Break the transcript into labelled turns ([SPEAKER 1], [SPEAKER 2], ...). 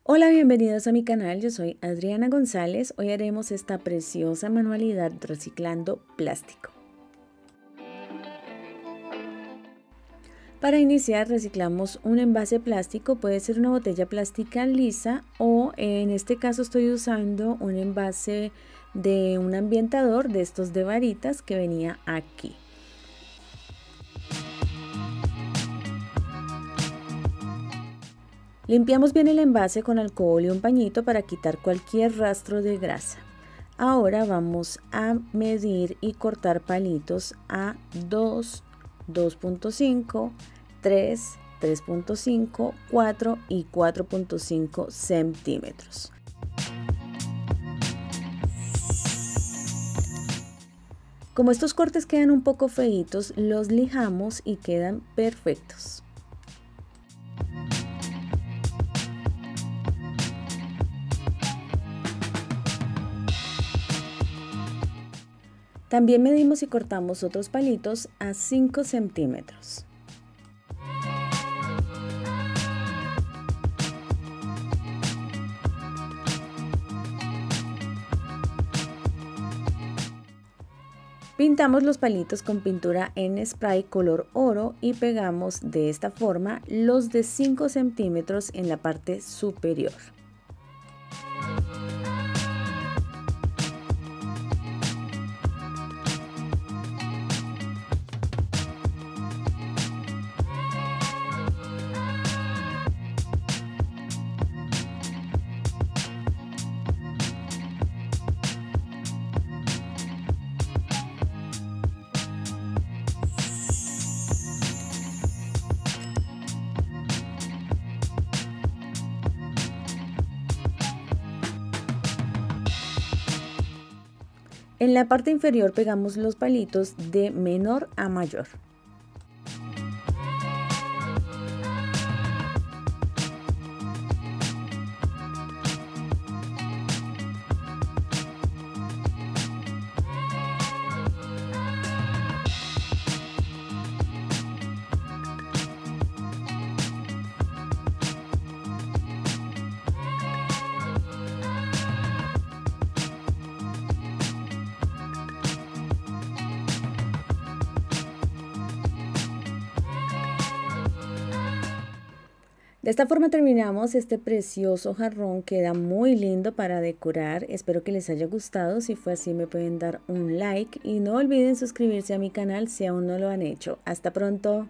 [SPEAKER 1] Hola, bienvenidos a mi canal, yo soy Adriana González. Hoy haremos esta preciosa manualidad reciclando plástico. Para iniciar reciclamos un envase plástico, puede ser una botella plástica lisa o en este caso estoy usando un envase de un ambientador de estos de varitas que venía aquí. Limpiamos bien el envase con alcohol y un pañito para quitar cualquier rastro de grasa. Ahora vamos a medir y cortar palitos a 2, 2.5, 3, 3.5, 4 y 4.5 centímetros. Como estos cortes quedan un poco feitos, los lijamos y quedan perfectos. También medimos y cortamos otros palitos a 5 centímetros. Pintamos los palitos con pintura en spray color oro y pegamos de esta forma los de 5 centímetros en la parte superior. En la parte inferior pegamos los palitos de menor a mayor. De esta forma terminamos este precioso jarrón, queda muy lindo para decorar. Espero que les haya gustado, si fue así me pueden dar un like y no olviden suscribirse a mi canal si aún no lo han hecho. Hasta pronto.